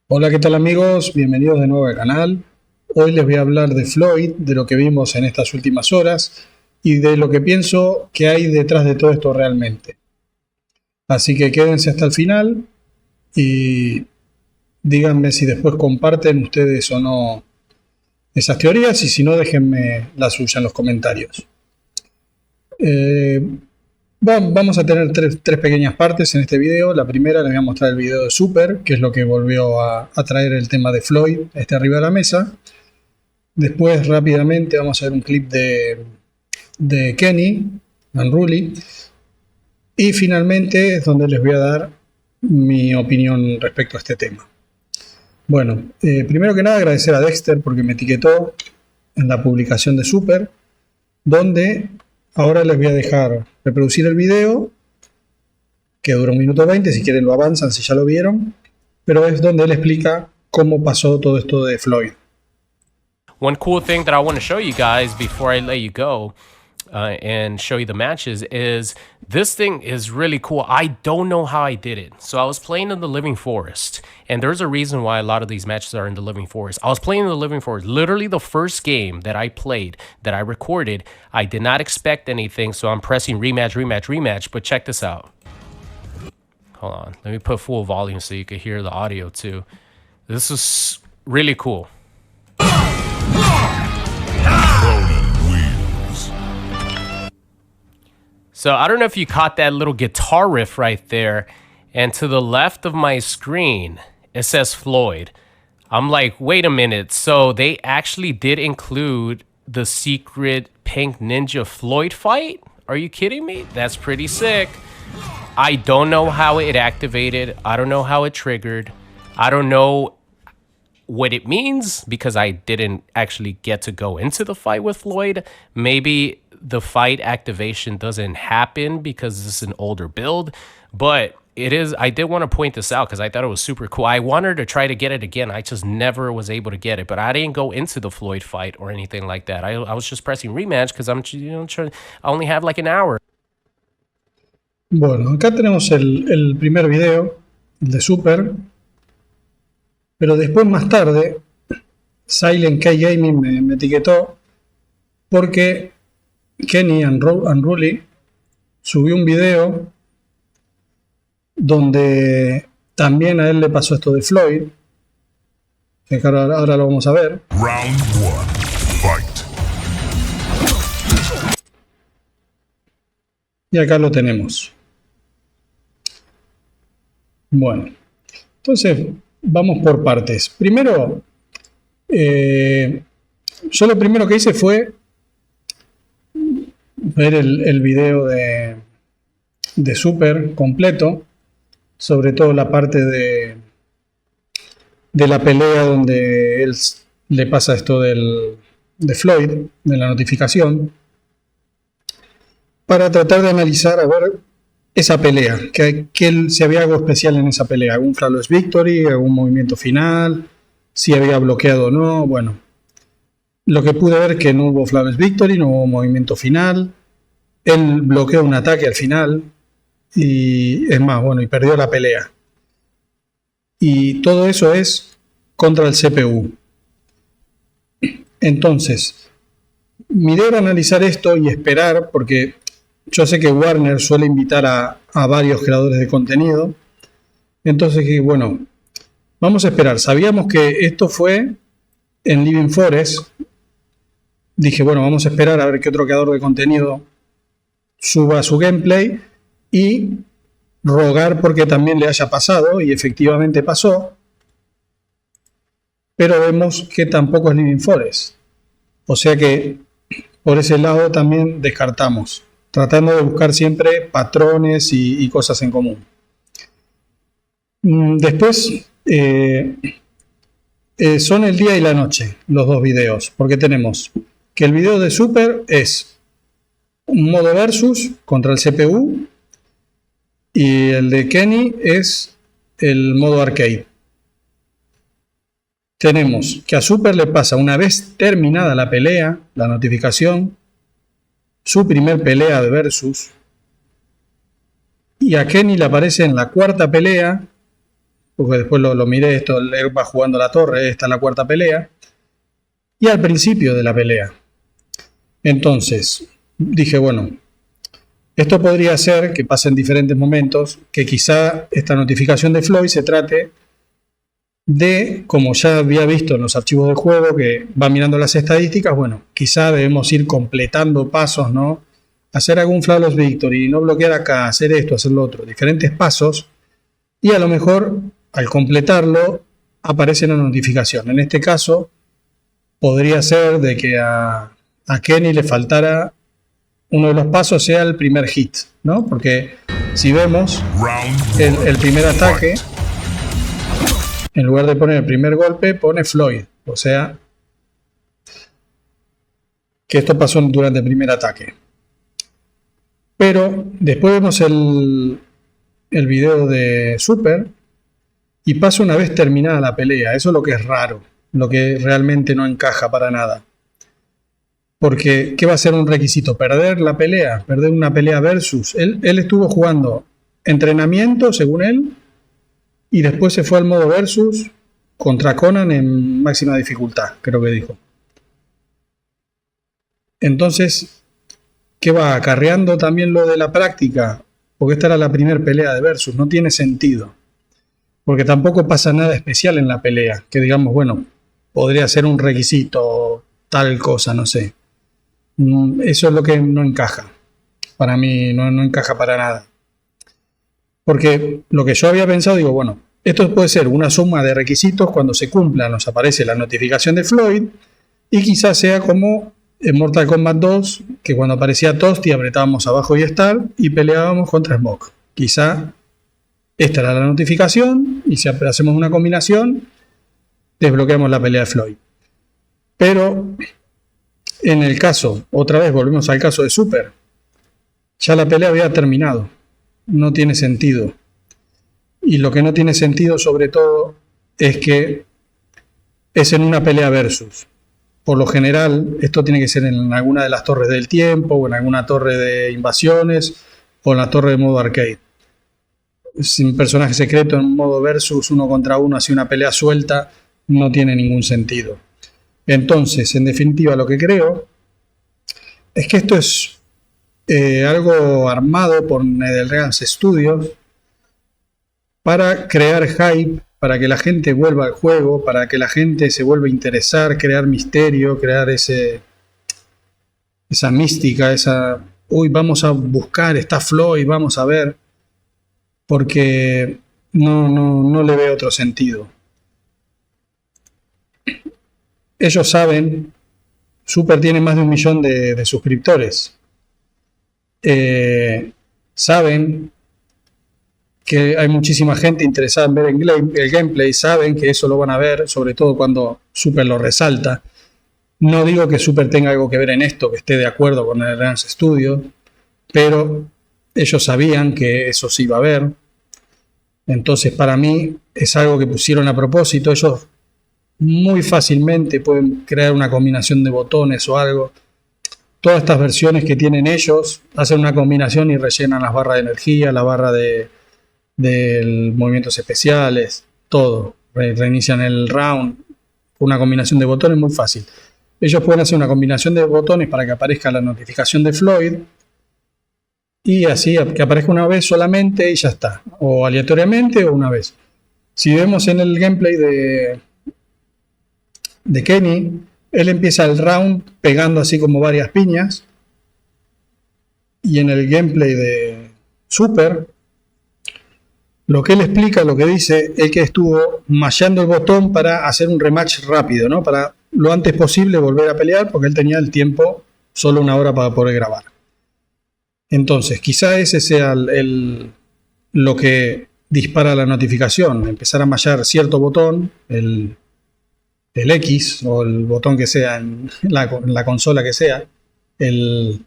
Hola, ¿qué tal amigos? Bienvenidos de nuevo al canal. Hoy les voy a hablar de Floyd, de lo que vimos en estas últimas horas y de lo que pienso que hay detrás de todo esto realmente. Así que quédense hasta el final y díganme si después comparten ustedes o no esas teorías y si no, déjenme la suya en los comentarios. Eh, Vamos a tener tres pequeñas partes en este video. La primera les voy a mostrar el video de Super, que es lo que volvió a traer el tema de Floyd arriba de la mesa. Después rápidamente vamos a ver un clip de Kenny Unruly. Y finalmente es donde les voy a dar mi opinión respecto a este tema. Bueno, primero que nada agradecer a Dexter porque me etiquetó en la publicación de Super, donde ahora les voy a dejar reproducir el video, que dura 1 minuto 20, si quieren lo avanzan, si ya lo vieron, pero es donde él explica cómo pasó todo esto de Floyd. One cool thing that I want to show you guys before I let you go and show you the matches is this thing is really cool. I don't know how I did it. So I was playing in the Living Forest, and there's a reason why a lot of these matches are in the Living Forest. I was playing in the Living Forest. Literally the first game that I played, that I recorded, I did not expect anything, so I'm pressing rematch, rematch, rematch, but check this out. Hold on. Let me put full volume so you can hear the audio too. This is really cool. So I don't know if you caught that little guitar riff right there. And to the left of my screen, it says Floyd. I'm like, wait a minute. So they actually did include the secret Pink Ninja Floyd fight? Are you kidding me? That's pretty sick. I don't know how it activated. I don't know how it triggered. I don't know what it means because I didn't actually get to go into the fight with Floyd. Maybe the fight activation doesn't happen because this is an older build, but it is. I did want to point this out because I thought it was super cool. I wanted to try to get it again. I just never was able to get it, but I didn't go into the Floyd fight or anything like that. I was just pressing rematch because I'm, trying. I only have like an hour. Bueno, acá tenemos el primer video, el de Super, pero después más tarde Silent K Gaming me etiquetó porque Kenny Unruly subió un video donde también a él le pasó esto de Floyd, que ahora lo vamos a ver. Round 1, fight. Y acá lo tenemos. Bueno, entonces vamos por partes. Primero, yo lo primero que hice fue ver el video de Super completo, sobre todo la parte de la pelea donde él le pasa esto de Floyd, de la notificación, para tratar de analizar, a ver, esa pelea, si había algo especial en esa pelea, algún flawless victory, algún movimiento final, si había bloqueado o no. Bueno, lo que pude ver es que no hubo flawless victory, no hubo movimiento final, él bloqueó un ataque al final y es más, bueno, y perdió la pelea. Y todo eso es contra el CPU. Entonces, mi idea era analizar esto y esperar, porque yo sé que Warner suele invitar a varios creadores de contenido. Entonces, bueno, vamos a esperar. Sabíamos que esto fue en Living Forest. Dije, bueno, vamos a esperar a ver qué otro creador de contenido suba su gameplay y rogar porque también le haya pasado, y efectivamente pasó. Pero vemos que tampoco es Living Forest. O sea que por ese lado también descartamos, tratando de buscar siempre patrones y cosas en común. Después son el día y la noche los dos videos, porque tenemos que el video de Super es un modo versus contra el CPU y el de Kenny es el modo arcade. Tenemos que a Super le pasa, una vez terminada la pelea, la notificación, su primer pelea de versus, y a Kenny le aparece en la cuarta pelea porque después lo miré, esto, él va jugando la torre, esta es la cuarta pelea, y al principio de la pelea. Entonces, dije, bueno, esto podría ser que pase en diferentes momentos, que quizá esta notificación de Floyd se trate de, como ya había visto en los archivos del juego, que va mirando las estadísticas, bueno, quizá debemos ir completando pasos, ¿no? Hacer algún flawless victory, no bloquear acá, hacer esto, hacer lo otro, diferentes pasos, y a lo mejor al completarlo aparece una notificación. En este caso, podría ser de que a Kenny le faltara uno de los pasos, sea el primer hit, ¿no? Porque si vemos el primer ataque, en lugar de poner el primer golpe, pone Floyd. O sea, que esto pasó durante el primer ataque. Pero después vemos el video de Super y pasa una vez terminada la pelea. Eso es lo que es raro, lo que realmente no encaja para nada. Porque, ¿qué va a ser un requisito? ¿Perder la pelea? ¿Perder una pelea versus? Él estuvo jugando entrenamiento, según él, y después se fue al modo versus contra Conan en máxima dificultad, creo que dijo. Entonces, ¿qué va? ¿Acarreando también lo de la práctica? Porque esta era la primera pelea de versus, no tiene sentido. Porque tampoco pasa nada especial en la pelea, que digamos, bueno, podría ser un requisito, tal cosa, no sé. Eso es lo que no encaja. Para mí no encaja para nada. Porque lo que yo había pensado, digo, bueno, esto puede ser una suma de requisitos, cuando se cumplan nos aparece la notificación de Floyd, y quizás sea como en Mortal Kombat 2, que cuando aparecía Toasty apretábamos abajo y Start y peleábamos contra Smoke. Quizá esta era la notificación, y si hacemos una combinación, desbloqueamos la pelea de Floyd. Pero en el caso, otra vez volvemos al caso de Super, ya la pelea había terminado, no tiene sentido. Y lo que no tiene sentido sobre todo es que es en una pelea versus. Por lo general, esto tiene que ser en alguna de las torres del tiempo, o en alguna torre de invasiones, o en la torre de modo arcade. Sin personaje secreto en modo versus, uno contra uno, así una pelea suelta, no tiene ningún sentido. Entonces, en definitiva, lo que creo es que esto es algo armado por NetherRealm Studios para crear hype, para que la gente vuelva al juego, para que la gente se vuelva a interesar, crear misterio, crear esa mística, uy, vamos a buscar, está Floyd, vamos a ver, porque no le veo otro sentido. Ellos saben, Super tiene más de 1 millón de suscriptores. Saben que hay muchísima gente interesada en ver el gameplay, saben que eso lo van a ver, sobre todo cuando Super lo resalta. No digo que Super tenga algo que ver en esto, que esté de acuerdo con el Dance Studio, pero ellos sabían que eso se iba a ver. Entonces, para mí es algo que pusieron a propósito. Ellos muy fácilmente pueden crear una combinación de botones o algo. Todas estas versiones que tienen ellos hacen una combinación y rellenan las barras de energía, la barra de movimientos especiales, todo. Reinician el round. Una combinación de botones muy fácil. Ellos pueden hacer una combinación de botones para que aparezca la notificación de Floyd, y así que aparezca una vez solamente y ya está, o aleatoriamente o una vez. Si vemos en el gameplay de Kenny, él empieza el round pegando así como varias piñas, y en el gameplay de Super, lo que él explica, lo que dice, es que estuvo mashando el botón para hacer un rematch rápido, ¿no? Para lo antes posible volver a pelear, porque él tenía el tiempo, solo 1 hora para poder grabar. Entonces, quizá ese sea lo que dispara la notificación, empezar a mashear cierto botón, el X o el botón que sea en la consola que sea, el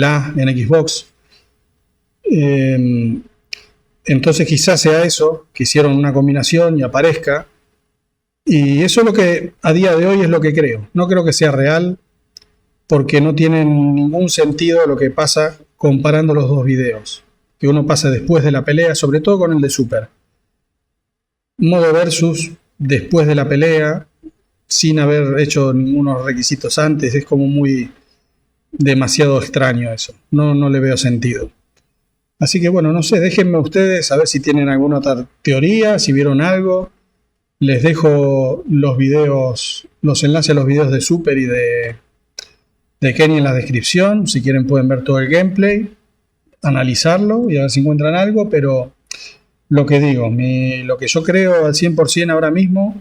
A en Xbox. Entonces quizás sea eso, que hicieron una combinación y aparezca. Y eso es lo que a día de hoy es lo que creo. No creo que sea real, porque no tiene ningún sentido lo que pasa comparando los dos videos. Que uno pasa después de la pelea, sobre todo con el de Super. modo versus después de la pelea, sin haber hecho ningunos requisitos antes. Es como muy demasiado extraño eso. No le veo sentido. Así que bueno, no sé, déjenme ustedes a ver si tienen alguna otra teoría, si vieron algo. Les dejo los videos, los enlaces a los videos de Super y de Kenny en la descripción. Si quieren pueden ver todo el gameplay, analizarlo y a ver si encuentran algo. Pero lo que digo, lo que yo creo al 100% ahora mismo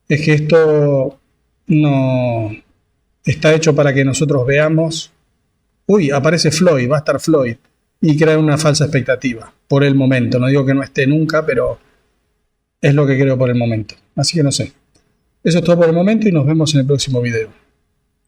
es que esto no está hecho para que nosotros veamos, uy, aparece Floyd, va a estar Floyd, y crear una falsa expectativa por el momento. No digo que no esté nunca, pero es lo que creo por el momento. Así que no sé. Eso es todo por el momento y nos vemos en el próximo video.